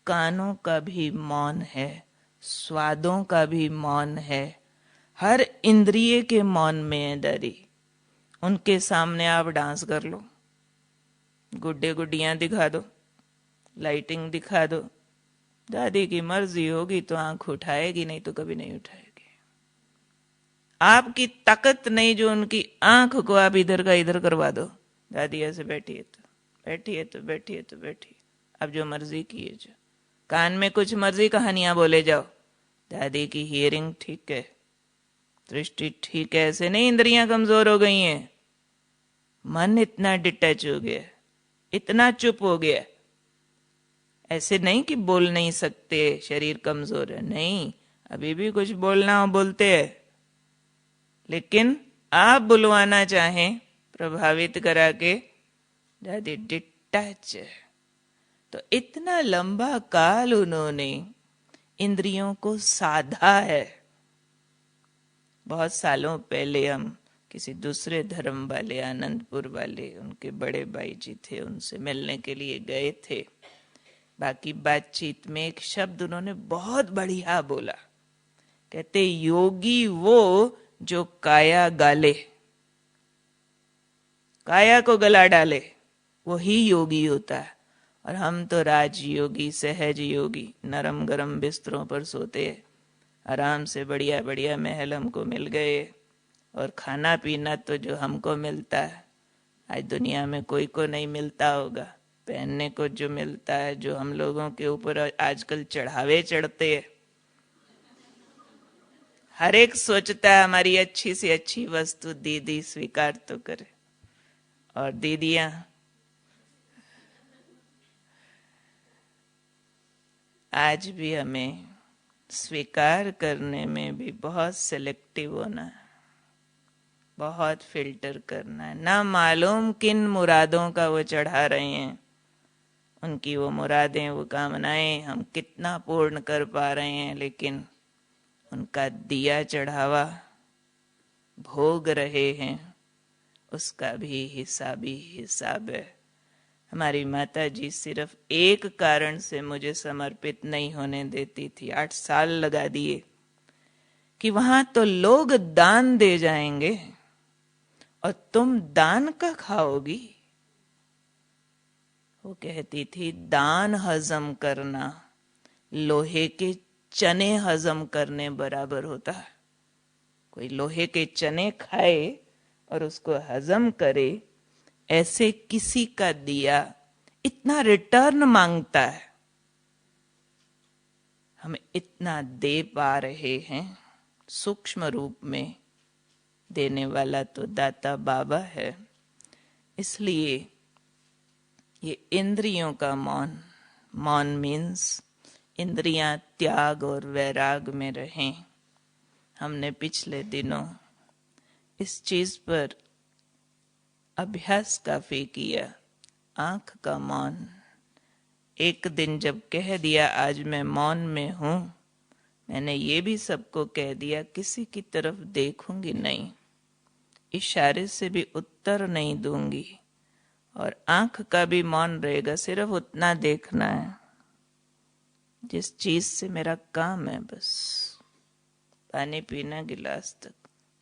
कानों का भी मौन है, स्वादों का भी मौन है, हर इंद्रिय के मौन में है दादी। उनके सामने आप डांस कर लो, गुड्डे गुड्डियां दिखा दो, लाइटिंग दिखा दो, दादी की मर्जी होगी तो आंख उठाएगी, नहीं तो कभी नहीं उठाएगी। आपकी ताकत नहीं जो उनकी आंख को आप इधर का इधर करवा दो। दादी ऐसे बैठी है तो बैठी है तो बैठी है तो बैठी, अब जो मर्जी किए जो, कान में कुछ मर्जी कहानियां बोले जाओ, दादी की हियरिंग ठीक है सृष्टि ठीक है ऐसे नहीं, इंद्रियां कमजोर हो गई हैं, मन इतना डिटैच हो गया, इतना चुप हो गया। ऐसे नहीं कि बोल नहीं सकते, शरीर कमजोर है, नहीं, अभी भी कुछ बोलना हो बोलते हैं, लेकिन आप बुलवाना चाहें प्रभावित करा के दादी डिटैच है। तो इतना लंबा काल उन्होंने इंद्रियों को साधा है। बहुत सालों पहले हम किसी दूसरे धर्म वाले, आनंदपुर वाले, उनके बड़े भाई जी थे, उनसे मिलने के लिए गए थे। बाकी बातचीत में एक शब्द उन्होंने बहुत बढ़िया बोला। कहते योगी वो जो काया गाले, काया को गला डाले, वो ही योगी होता है। और हम तो राजयोगी, सहज योगी, नरम गरम बिस्तरों पर सोते हैं, आराम से बढ़िया बढ़िया महल हमको मिल गए, और खाना पीना तो जो हमको मिलता है आज दुनिया में कोई को नहीं मिलता होगा, पहनने को जो मिलता है, जो हम लोगों के ऊपर आजकल चढ़ावे चढ़ते हैं, हर एक सोचता है हमारी अच्छी से अच्छी वस्तु दीदी स्वीकार तो करे। और दीदियां आज भी हमें स्वीकार करने में भी बहुत सिलेक्टिव होना है, बहुत फिल्टर करना है। ना मालूम किन मुरादों का वो चढ़ा रहे हैं, उनकी वो मुरादें, वो कामनाएं हम कितना पूर्ण कर पा रहे हैं, लेकिन उनका दिया चढ़ावा भोग रहे हैं, उसका भी हिसाबी हिसाब है। हमारी माता जी सिर्फ एक कारण से मुझे समर्पित नहीं होने देती थी, 8 साल लगा दिए कि वहां तो लोग दान दे जाएंगे और तुम दान का खाओगी। वो कहती थी दान हजम करना लोहे के चने हजम करने बराबर होता है। कोई लोहे के चने खाए और उसको हजम करे, ऐसे किसी का दिया इतना रिटर्न मांगता है। हम इतना दे पा रहे हैं सूक्ष्म रूप में, देने वाला तो दाता बाबा है। इसलिए ये इंद्रियों का मौन, मौन मीन्स इंद्रियां त्याग और वैराग में रहें। हमने पिछले दिनों इस चीज पर अभ्यास काफी किया, आंख का मौन। एक दिन जब कह दिया आज मैं मौन में हूं, मैंने ये भी सबको कह दिया किसी की तरफ देखूंगी नहीं, इशारे से भी उत्तर नहीं दूंगी, और आंख का भी मौन रहेगा, सिर्फ उतना देखना है जिस चीज से मेरा काम है, बस पानी पीना गिलास तक।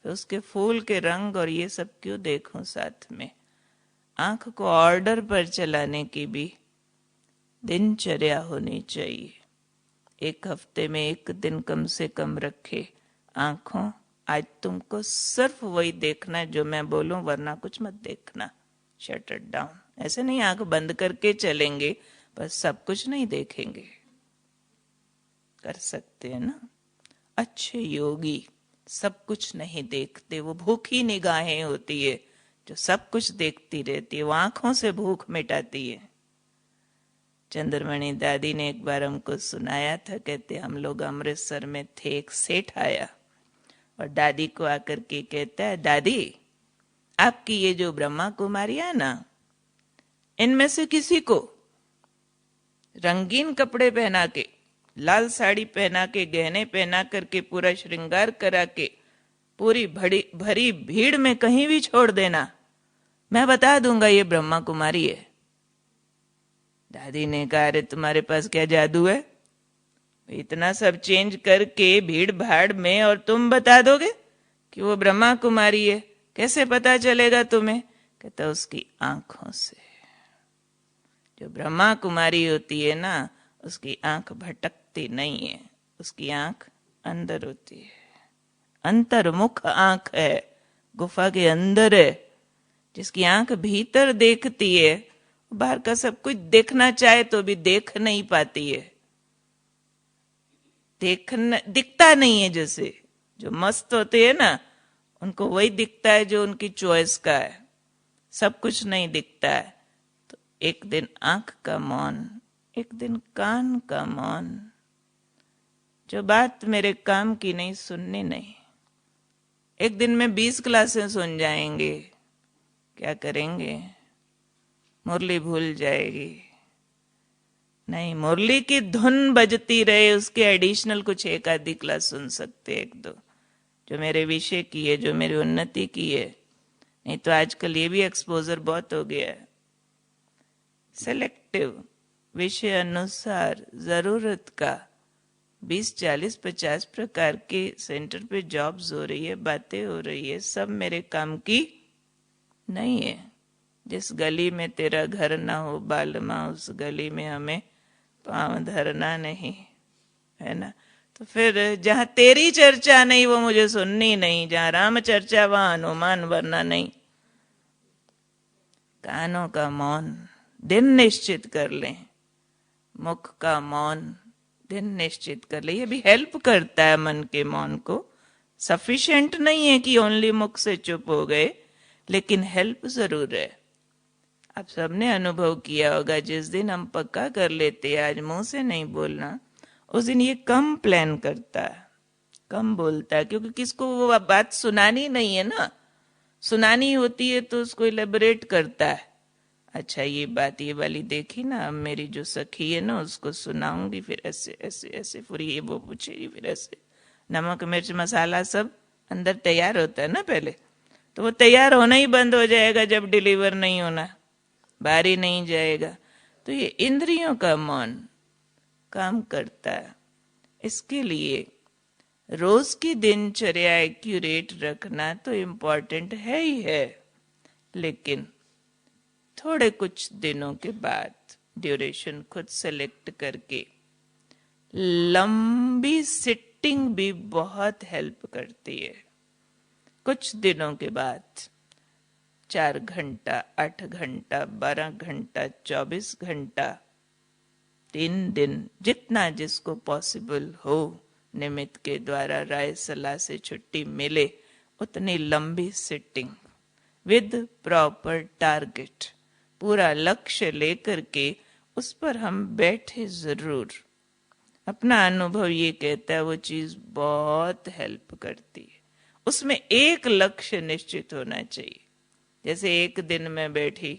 फिर उसके फूल के रंग और ये सब क्यों देखूं साथ में। आंख को ऑर्डर पर चलाने की भी दिनचर्या होनी चाहिए। एक हफ्ते में एक दिन कम से कम रखे, आंखों आज तुमको सिर्फ वही देखना है जो मैं बोलूं, वरना कुछ मत देखना, शट इट डाउन। ऐसे नहीं आंख बंद करके चलेंगे, बस सब कुछ नहीं देखेंगे। कर सकते हैं ना। अच्छे योगी सब कुछ नहीं देखते, वो भूखी निगाहें होती है जो सब कुछ देखती रहती है, वो आंखों से भूख मिटाती है। चंद्रमणि दादी ने एक बार हमको सुनाया था, कहते हम लोग अमृतसर में थे, एक सेठ आया और दादी को आकर के कहता है, दादी आपकी ये जो ब्रह्मा कुमारी है ना, इनमें से किसी को रंगीन कपड़े पहना के, लाल साड़ी पहना के, गहने पहना करके, पूरा श्रृंगार करा के, पूरी भरी भीड़ में कहीं भी छोड़ देना, मैं बता दूंगा ये ब्रह्मा कुमारी है। दादी ने कहा अरे तुम्हारे पास क्या जादू है, इतना सब चेंज करके भीड़ भाड़ में, और तुम बता दोगे कि वो ब्रह्मा कुमारी है, कैसे पता चलेगा तुम्हें। कहता उसकी आंखों से। जो ब्रह्मा कुमारी होती है ना, उसकी आंख भटकती नहीं है, उसकी आंख अंदर होती है, अंतर्मुख आंख है, गुफा के अंदर है। जिसकी आंख भीतर देखती है, बाहर का सब कुछ देखना चाहे तो भी देख नहीं पाती है, देखना दिखता नहीं है। जैसे जो मस्त होते हैं ना, उनको वही दिखता है जो उनकी चॉइस का है, सब कुछ नहीं दिखता है। तो एक दिन आंख का मौन, एक दिन कान का मौन, जो बात मेरे काम की नहीं सुननी नहीं। एक दिन में 20 क्लासें सुन जाएंगे, क्या करेंगे? मुरली भूल जाएगी। नहीं, मुरली की धुन बजती रहे, उसके एडिशनल कुछ एक आधी क्लास सुन सकते, एक दो, जो मेरे विषय की है, जो मेरी उन्नति की है। नहीं तो आजकल ये भी एक्सपोजर बहुत हो गया है। सेलेक्टिव, विषय अनुसार जरूरत का 20, 40, 50 प्रकार के सेंटर पे जॉब्स हो रही है, बातें हो रही है, सब मेरे काम की नहीं है। जिस गली में तेरा घर ना हो बालमा, उस गली में हमें पांव धरना नहीं, है ना। तो फिर जहां तेरी चर्चा नहीं वो मुझे सुननी नहीं, जहां राम चर्चा वहां हनुमान वरना नहीं। कानों का मौन दिन निश्चित कर लें, मुख का मौन दिन निश्चित कर ले। ये भी हेल्प करता है मन के मौन को। सफिशिएंट नहीं है कि ओनली मुख से चुप हो गए, लेकिन हेल्प जरूर है। आप सबने अनुभव किया होगा, जिस दिन हम पक्का कर लेते हैं आज मुंह से नहीं बोलना, उस दिन ये कम प्लान करता है, कम बोलता है, क्योंकि किसको वो बात सुनानी नहीं है ना। सुनानी होती है तो उसको इलेबोरेट करता है। अच्छा ये बात ये वाली देखी ना, अब मेरी जो सखी है ना उसको सुनाऊंगी, फिर ऐसे ऐसे ऐसे, फिर ये वो पूछेगी, फिर ऐसे। नमक मिर्च मसाला सब अंदर तैयार होता है ना पहले, तो वो तैयार होना ही बंद हो जाएगा जब डिलीवर नहीं होना, बाहर ही नहीं जाएगा। तो ये इंद्रियों का मौन काम करता है। इसके लिए रोज की दिनचर्या एक्यूरेट रखना तो इम्पोर्टेंट है ही है, लेकिन थोड़े कुछ दिनों के बाद ड्यूरेशन खुद सेलेक्ट करके लंबी सिटिंग भी बहुत हेल्प करती है। कुछ दिनों के बाद 4 घंटा, 8 घंटा, 12 घंटा, 24 घंटा, 3 दिन, जितना जिसको पॉसिबल हो, निमित्त के द्वारा राय सलाह से छुट्टी मिले, उतनी लंबी सिटिंग विद प्रॉपर टारगेट, पूरा लक्ष्य लेकर के उस पर हम बैठे जरूर। अपना अनुभव ये कहता है वो चीज बहुत हेल्प करती है। उसमें एक लक्ष्य निश्चित होना चाहिए। जैसे एक दिन में बैठी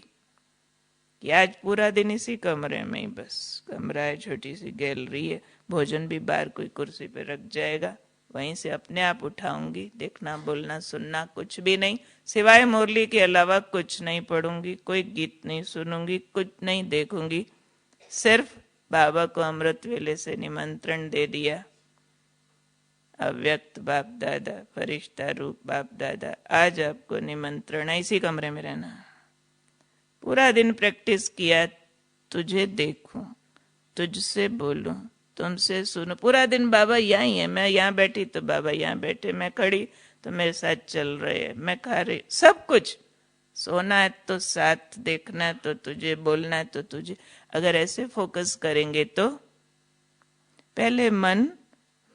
कि आज पूरा दिन इसी कमरे में ही, बस कमरा है, छोटी सी गैलरी है, भोजन भी बाहर कोई कुर्सी पे रख जाएगा, वहीं से अपने आप उठाऊंगी, देखना बोलना सुनना कुछ भी नहीं, सिवाय मुरली के अलावा कुछ नहीं पढ़ूंगी, कोई गीत नहीं सुनूंगी, कुछ नहीं देखूंगी, सिर्फ बाबा को अमृत वेले से निमंत्रण दे दिया, अव्यक्त बाप दादा, फरिश्ता रूप बाप दादा, आज आपको निमंत्रण है इसी कमरे में रहना। पूरा दिन प्रैक्टिस किया, तुझे देखूं, तुझसे बोलूं, तुमसे सुनो, पूरा दिन बाबा यहाँ ही है, मैं यहाँ बैठी तो बाबा यहाँ बैठे, मैं खड़ी तो मेरे साथ चल रहे हैं, मैं खा रही, सब कुछ, सोना है तो साथ, देखना है तो तुझे, बोलना है तो तुझे। अगर ऐसे फोकस करेंगे तो पहले मन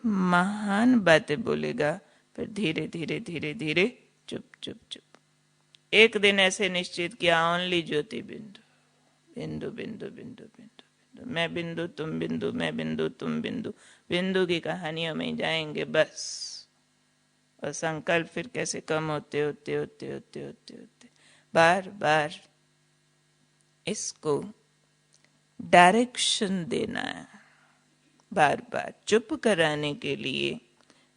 महान बातें बोलेगा, फिर धीरे धीरे धीरे धीरे चुप चुप चुप। एक दिन ऐसे निश्चित किया, ओनली ज्योति बिंदु, बिंदु बिंदु बिंदु बिंदु बिंदु, मैं बिंदु तुम बिंदु, मैं बिंदु तुम बिंदु, बिंदु की कहानियों में जाएंगे बस। और संकल्प फिर कैसे कम होते होते होते होते होते होते, बार बार इसको डायरेक्शन देना है। बार बार चुप कराने के लिए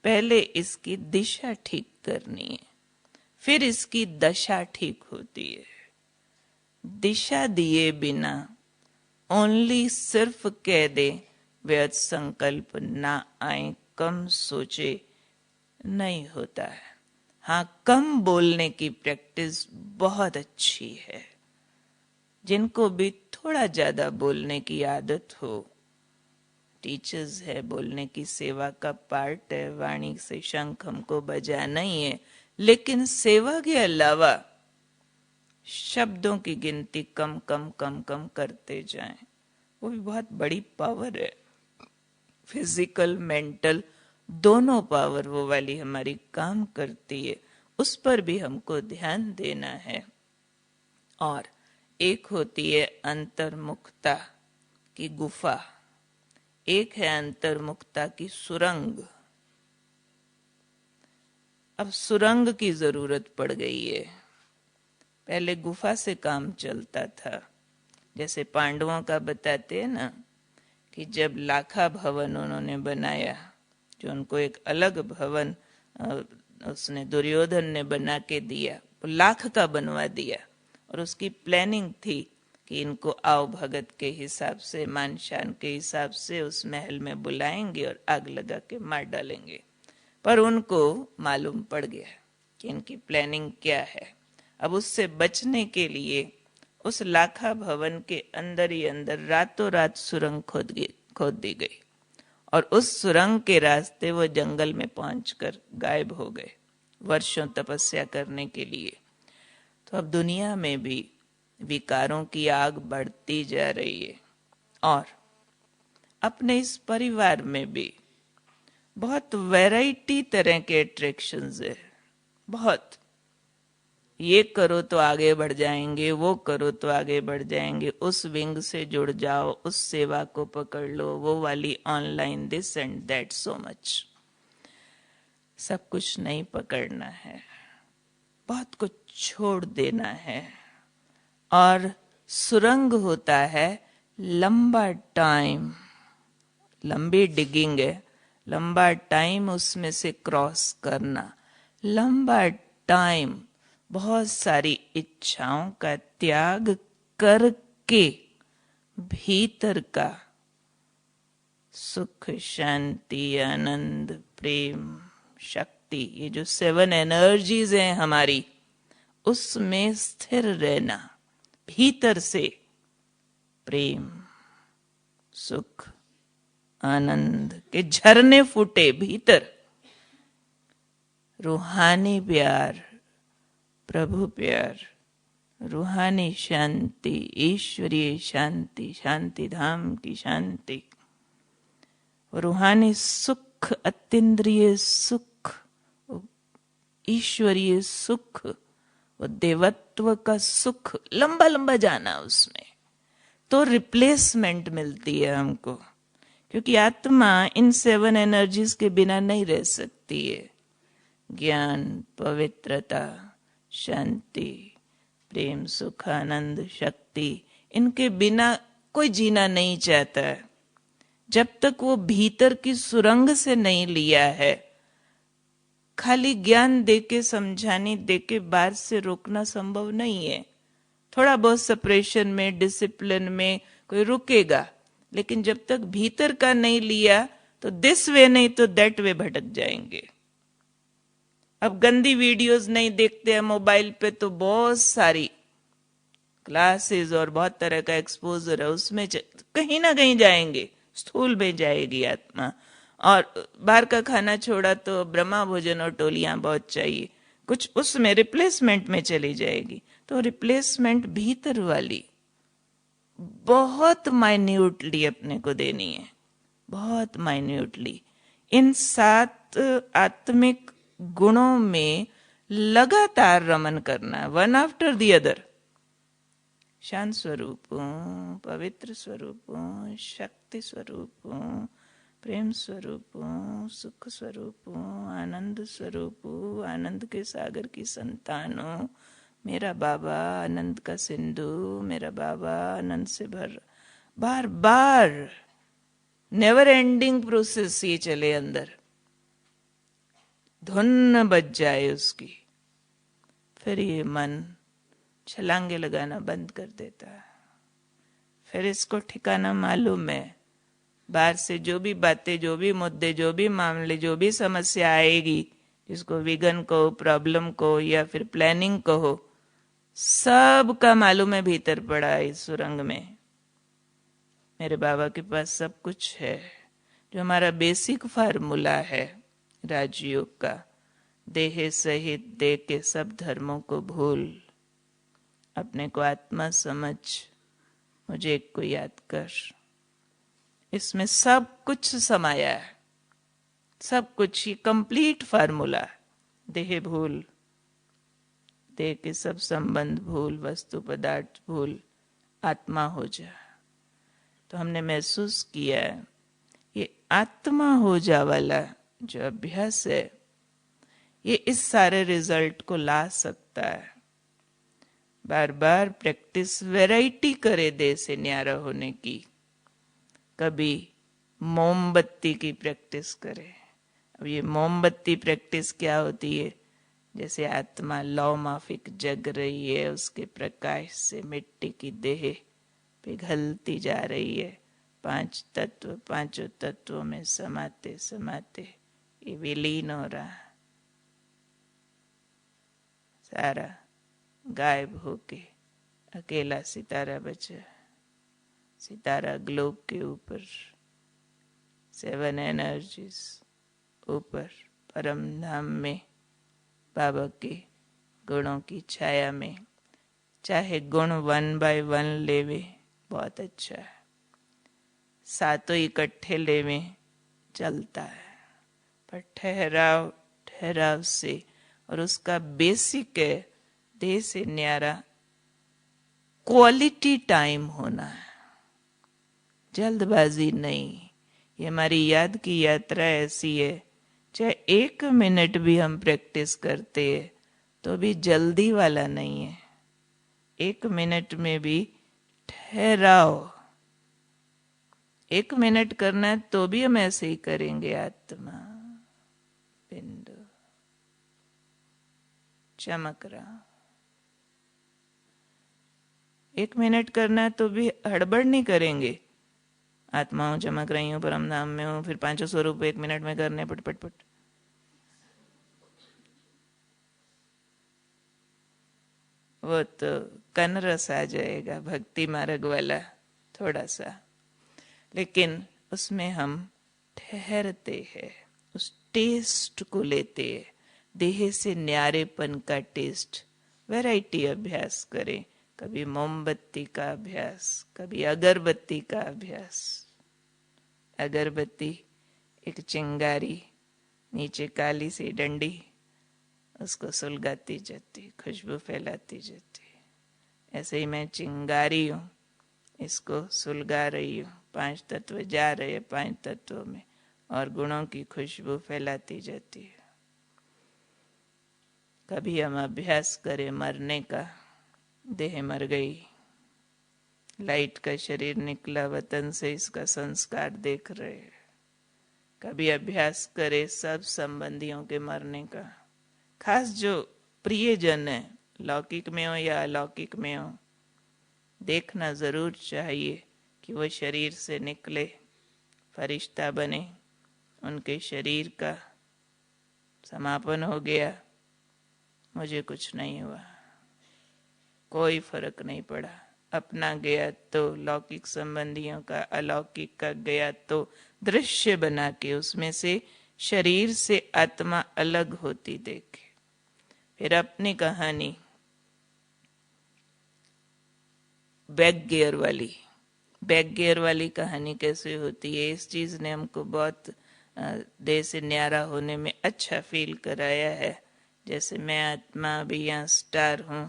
पहले इसकी दिशा ठीक करनी है, फिर इसकी दशा ठीक होती है। दिशा दिए बिना ओनली सिर्फ कह दे व्यर्थ संकल्प ना आए, कम सोचे, नहीं होता है। हाँ, कम बोलने की प्रैक्टिस बहुत अच्छी है। जिनको भी थोड़ा ज्यादा बोलने की आदत हो, टीचर्स है, बोलने की सेवा का पार्ट है, वाणी से शंख हमको बजाना ही है, लेकिन सेवा के अलावा शब्दों की गिनती कम कम कम कम करते जाएं, वो भी बहुत बड़ी पावर है। फिजिकल मेंटल दोनों पावर वो वाली हमारी काम करती है, उस पर भी हमको ध्यान देना है। और एक होती है अंतर्मुखता की गुफा, एक है अंतर्मुखता की सुरंग। अब सुरंग की जरूरत पड़ गई है। पहले गुफा से काम चलता था। जैसे पांडवों का बताते हैं ना कि जब लाखा भवन उन्होंने बनाया, जो उनको एक अलग भवन उसने दुर्योधन ने बना के दिया, वो लाख का बनवा दिया। और उसकी प्लानिंग थी कि इनको आओ भगत के हिसाब से, मान शान के हिसाब से उस महल में बुलाएंगे और आग लगा के मार डालेंगे। पर उनको मालूम पड़ गया कि इनकी प्लानिंग क्या है। अब उससे बचने के लिए उस लाखा भवन के अंदर ही अंदर रातों रात सुरंग खोद दी गई, और उस सुरंग के रास्ते वो जंगल में पहुंचकर गायब हो गए, वर्षों तपस्या करने के लिए। तो अब दुनिया में भी विकारों की आग बढ़ती जा रही है, और अपने इस परिवार में भी बहुत वैरायटी तरह के अट्रैक्शंस है। बहुत, ये करो तो आगे बढ़ जाएंगे, वो करो तो आगे बढ़ जाएंगे, उस विंग से जुड़ जाओ, उस सेवा को पकड़ लो, वो वाली online, this and that, so much. सब कुछ नहीं पकड़ना है, बहुत कुछ छोड़ देना है। और सुरंग होता है लंबा टाइम, लंबी डिगिंग है, लंबा टाइम उसमें से क्रॉस करना, लंबा टाइम बहुत सारी इच्छाओं का त्याग करके भीतर का सुख, शांति, आनंद, प्रेम, शक्ति, ये जो 7 एनर्जीज हैं हमारी, उसमें स्थिर रहना। भीतर से प्रेम, सुख, आनंद के झरने फूटे भीतर। रूहानी प्यार, प्रभु प्यार, रूहानी शांति, ईश्वरीय शांति, शांति धाम की शांति, रूहानी सुख, अतीन्द्रिय सुख, ईश्वरीय सुख, वो देवत्व का सुख, लंबा लंबा जाना उसमें, तो रिप्लेसमेंट मिलती है हमको। क्योंकि आत्मा इन 7 एनर्जीज के बिना नहीं रह सकती है। ज्ञान, पवित्रता, शांति, प्रेम, सुख, आनंद, शक्ति, इनके बिना कोई जीना नहीं चाहता है। जब तक वो भीतर की सुरंग से नहीं लिया है। खाली ज्ञान देके, समझाने देके बाहर से रोकना संभव नहीं है। थोड़ा बहुत सेपरेशन में, डिसिप्लिन में कोई रुकेगा, लेकिन जब तक भीतर का नहीं लिया तो दिस वे नहीं तो दैट वे भटक जाएंगे। अब गंदी वीडियोस नहीं देखते हैं मोबाइल पे, तो बहुत सारी क्लासेस और बहुत तरह का एक्सपोजर है, उसमें कहीं ना कहीं जाएंगे, स्थूल में जाएगी आत्मा। और बाहर का खाना छोड़ा तो ब्रह्मा भोजन और टोलियां बहुत चाहिए, कुछ उसमें रिप्लेसमेंट में चली जाएगी। तो रिप्लेसमेंट भीतर वाली बहुत माइन्यूटली अपने को देनी है, बहुत माइन्यूटली। इन 7 आत्मिक गुणों में लगातार रमन करना, वन आफ्टर द अदर। शांत स्वरूप, पवित्र स्वरूप, शक्ति स्वरूप, प्रेम स्वरूप, सुख स्वरूप, आनंद स्वरूप, आनंद के सागर की संतानों, मेरा बाबा आनंद का सिंधु, मेरा बाबा आनंद से भर। बार बार नेवर एंडिंग प्रोसेस ये चले अंदर, धुन बज जाए उसकी, फिर ये मन छलांगे लगाना बंद कर देता है। फिर इसको ठिकाना मालूम है। बाहर से जो भी बातें, जो भी मुद्दे, जो भी मामले, जो भी समस्या आएगी, जिसको विघन कहो, प्रॉब्लम कहो या फिर प्लानिंग कहो, सब का मालूम है भीतर पड़ा है इस सुरंग में। मेरे बाबा के पास सब कुछ है, जो हमारा बेसिक फार्मूला है राजयोग का। देह सहित देह के सब धर्मों को भूल, अपने को आत्मा समझ, मुझे एक को याद कर। इसमें सब कुछ समाया है। सब कुछ ही कंप्लीट फार्मूला। देह भूल, देह के सब संबंध भूल, वस्तु पदार्थ भूल, आत्मा हो जा। तो हमने महसूस किया है ये आत्मा हो जा वाला जो अभ्यास है, ये इस सारे रिजल्ट को ला सकता है। बार बार प्रैक्टिस वैरायटी करे देह से न्यारा होने की। कभी मोमबत्ती की प्रैक्टिस करे। अब ये मोमबत्ती प्रैक्टिस क्या होती है? जैसे आत्मा लौ माफिक जग रही है, उसके प्रकाश से मिट्टी की देह पिघलती जा रही है। पांच तत्व, पांचों तत्वों में समाते समाते ये विलीन हो रहा, सारा गायब होके अकेला सितारा बचा। सितारा ग्लोब के ऊपर, 7 एनर्जीज ऊपर परम धाम में बाबा के गुणों की छाया में। चाहे गुण 1 by 1 लेवे, बहुत अच्छा है। सातों इकट्ठे लेवे, चलता है। पर ठहराव ठहराव से, और उसका बेसिक है देह से न्यारा क्वालिटी टाइम होना है, जल्दबाजी नहीं। ये हमारी याद की यात्रा ऐसी है, चाहे 1 मिनट भी हम प्रैक्टिस करते हैं तो भी जल्दी वाला नहीं है। 1 मिनट में भी ठहराओ। 1 मिनट करना है तो भी हम ऐसे ही करेंगे। आत्मा बिंदु चमक रहा। 1 मिनट करना है तो भी हड़बड़ नहीं करेंगे। आत्मा हूं, चमक रही हूं, परम धाम में हूं, फिर 500 स्वरूप 1 मिनट में करने पट पट पट। वो तो कन रस आ जाएगा, भक्ति मार्ग वाला थोड़ा सा। लेकिन उसमें हम ठहरते हैं, उस टेस्ट को लेते हैं, देह से न्यारेपन का टेस्ट। वैरायटी अभ्यास करें। कभी मोमबत्ती का अभ्यास, कभी अगरबत्ती का अभ्यास। अगरबत्ती एक चिंगारी, नीचे काली सी डंडी, उसको सुलगाती जाती, खुशबू फैलाती जाती। ऐसे ही मैं चिंगारी हूँ, इसको सुलगा रही हूँ। 5 तत्व जा रहे हैं 5 तत्वों में, और गुणों की खुशबू फैलाती जाती है। कभी हम अभ्यास करें मरने का, देह मर गई, लाइट का शरीर निकला वतन से, इसका संस्कार देख रहे हैं। कभी अभ्यास करे सब संबंधियों के मरने का, खास जो प्रियजन है, लौकिक में हो या अलौकिक में हो, देखना जरूर चाहिए कि वो शरीर से निकले, फरिश्ता बने, उनके शरीर का समापन हो गया, मुझे कुछ नहीं हुआ, कोई फर्क नहीं पड़ा। अपना गया तो लौकिक संबंधियों का, अलौकिक का गया तो दृश्य बना के उसमें से शरीर से आत्मा अलग होती देखे। फिर अपनी कहानी बैक गियर वाली कहानी कैसे होती है, इस चीज ने हमको बहुत देह से न्यारा होने में अच्छा फील कराया है। जैसे मैं आत्मा अभी यहाँ स्टार हूँ,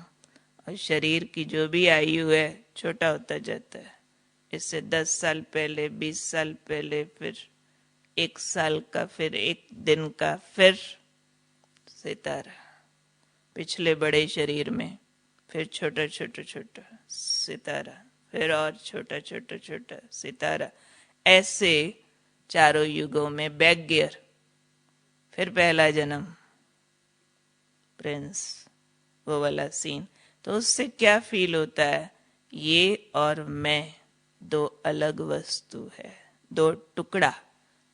और शरीर की जो भी आयु है छोटा होता जाता है। इससे 10 साल पहले, 20 साल पहले, फिर 1 साल का, फिर 1 दिन का, फिर सितारा। पिछले बड़े शरीर में फिर छोटा छोटा छोटा सितारा, फिर और छोटा छोटा छोटा सितारा। ऐसे चारों युगों में बैक गियर। फिर पहला जन्म, प्रिंस, वो वाला सीन। तो उससे क्या फील होता है? ये और मैं 2 अलग वस्तु है, 2 टुकड़ा।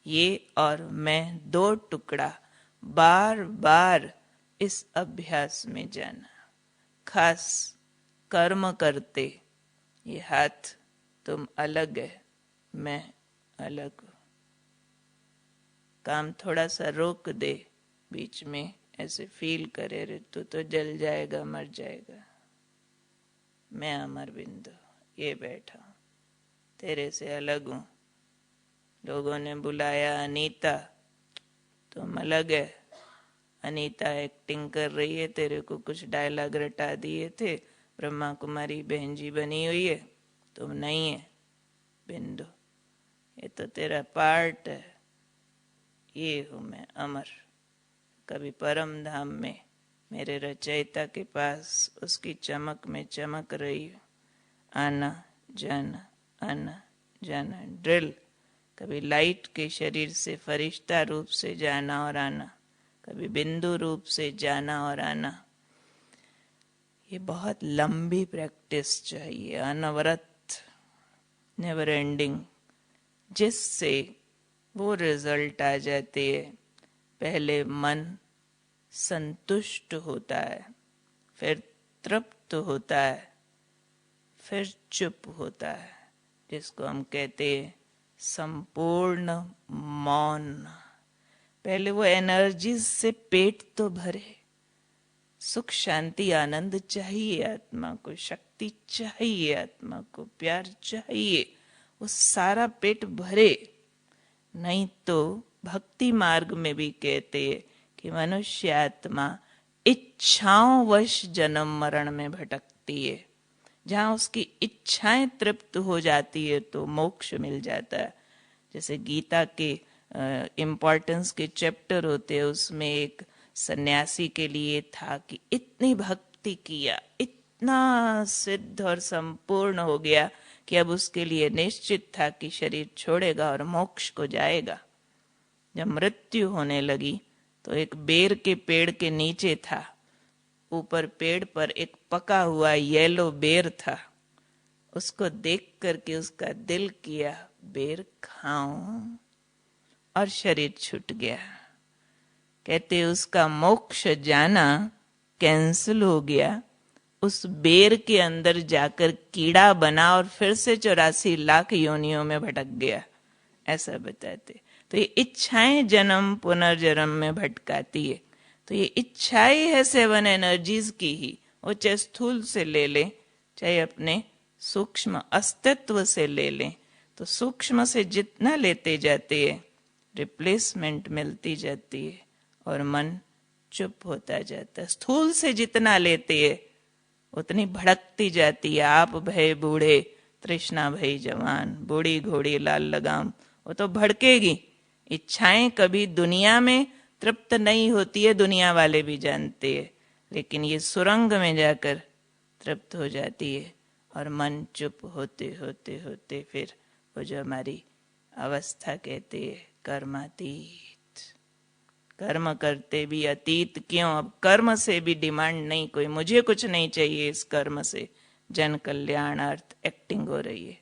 ये और मैं 2 टुकड़ा। बार बार इस अभ्यास में जाना। खास कर्म करते, ये हाथ तुम अलग है, मैं अलग हूं। काम थोड़ा सा रोक दे, बीच में ऐसे फील करे, रे तू तो जल जाएगा, मर जाएगा। मैं अमर बिंदु ये बैठा हूं, तेरे से अलग हूं। लोगों ने बुलाया अनीता, तुम अलग है। अनीता एक्टिंग कर रही है, तेरे को कुछ डायलॉग रटा दिए थे, ब्रह्मा कुमारी बहन जी बनी हुई है, तुम नहीं है बिंदु, ये तो तेरा पार्ट है। ये हूं मैं अमर, कभी परम धाम में मेरे रचयिता के पास उसकी चमक में चमक रही हूं। आना जाना आना जाना ड्रिल, कभी लाइट के शरीर से फरिश्ता रूप से जाना और आना, कभी बिंदु रूप से जाना और आना। ये बहुत लंबी प्रैक्टिस चाहिए, अनवरत, नेवर एंडिंग, जिससे वो रिजल्ट आ जाती है। पहले मन संतुष्ट होता है, फिर तृप्त होता है, फिर चुप होता है, जिसको हम कहते हैं संपूर्ण मौन। पहले वो एनर्जी से पेट तो भरे, सुख शांति आनंद चाहिए आत्मा को, शक्ति चाहिए आत्मा को, प्यार चाहिए, वो सारा पेट भरे। नहीं तो भक्ति मार्ग में भी कहते हैं कि मनुष्य आत्मा इच्छाओं वश जन्म मरण में भटकती है। जहां उसकी इच्छाएं तृप्त हो जाती है तो मोक्ष मिल जाता है। जैसे गीता के इम्पोर्टेंस के चैप्टर होते हैं, उसमें एक सन्यासी के लिए था कि इतनी भक्ति किया, इतना सिद्ध और संपूर्ण हो गया कि अब उसके लिए निश्चित था कि शरीर छोड़ेगा और मोक्ष को जाएगा। जब मृत्यु होने लगी तो एक बेर के पेड़ के नीचे था, ऊपर पेड़ पर एक पका हुआ येलो बेर था। उसको देख करके उसका दिल किया बेर खाऊं, और शरीर छूट गया। कहते उसका मोक्ष जाना कैंसिल हो गया, उस बेर के अंदर जाकर कीड़ा बना और फिर से 84 लाख योनियों में भटक गया, ऐसा बताते। तो ये इच्छाएं जन्म पुनर्जन्म में भटकाती है। तो ये इच्छाएं है 7 एनर्जीज की ही, वो चाहे स्थूल से ले लें चाहे अपने सूक्ष्म अस्तित्व से ले लें। तो सूक्ष्म से जितना लेते जाते हैं रिप्लेसमेंट मिलती जाती है और मन चुप होता जाता है। स्थूल से जितना लेते हैं उतनी भड़कती जाती है। आप भय बूढ़े तृष्णा भई जवान, बूढ़ी घोड़ी लाल लगाम, वो तो भड़केगी। इच्छाएं कभी दुनिया में तृप्त नहीं होती है, दुनिया वाले भी जानते हैं, लेकिन ये सुरंग में जाकर तृप्त हो जाती है और मन चुप होते होते होते फिर वो जो हमारी अवस्था कहते हैं कर्मातीत। कर्म करते भी अतीत क्यों, अब कर्म से भी डिमांड नहीं कोई, मुझे कुछ नहीं चाहिए इस कर्म से, जन कल्याणार्थ एक्टिंग हो रही है।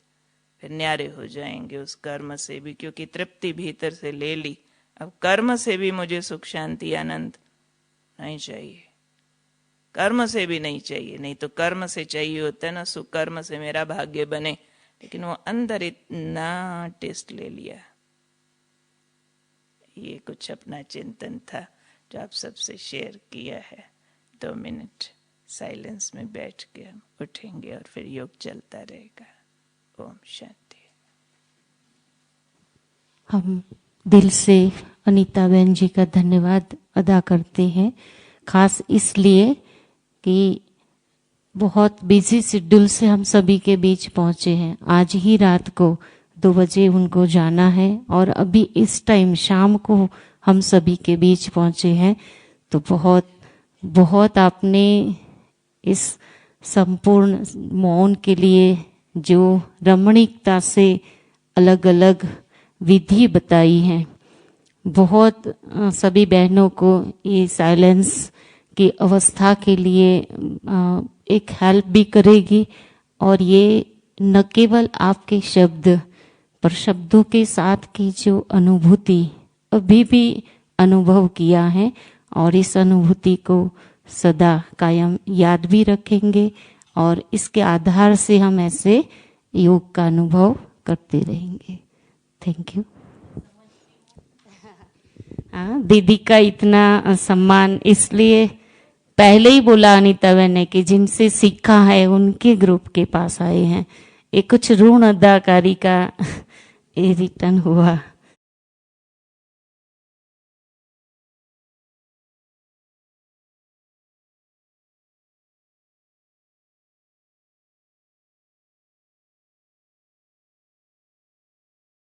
फिर न्यारे हो जाएंगे उस कर्म से भी, क्योंकि तृप्ति भीतर से ले ली। अब कर्म से भी मुझे सुख शांति आनंद नहीं चाहिए, कर्म से भी नहीं चाहिए। नहीं तो कर्म से चाहिए होता है ना, सुख कर्म से मेरा भाग्य बने, लेकिन वो अंदर इतना टेस्ट ले लिया। ये कुछ अपना चिंतन था जो आप सबसे शेयर किया है। 2 मिनट साइलेंस में बैठ के हम उठेंगे और फिर योग चलता रहेगा। ओम शांति। हम दिल से अनीता बहन जी का धन्यवाद अदा करते हैं, खास इसलिए कि बहुत बिजी शेड्यूल से हम सभी के बीच पहुंचे हैं। आज ही रात को 2 बजे उनको जाना है और अभी इस टाइम शाम को हम सभी के बीच पहुंचे हैं। तो बहुत बहुत आपने इस संपूर्ण मौन के लिए जो रमणीकता से अलग अलग विधि बताई है, बहुत सभी बहनों को ये साइलेंस की अवस्था के लिए एक हेल्प भी करेगी। और ये न केवल आपके शब्द पर शब्दों के साथ की जो अनुभूति अभी भी अनुभव किया है, और इस अनुभूति को सदा कायम याद भी रखेंगे और इसके आधार से हम ऐसे योग का अनुभव करते रहेंगे। Thank you. दीदी का इतना सम्मान इसलिए पहले ही बोला अनीता बहन ने कि जिनसे सीखा है उनके ग्रुप के पास आए हैं। ये कुछ ऋण अदाकारी का ये रिटर्न हुआ।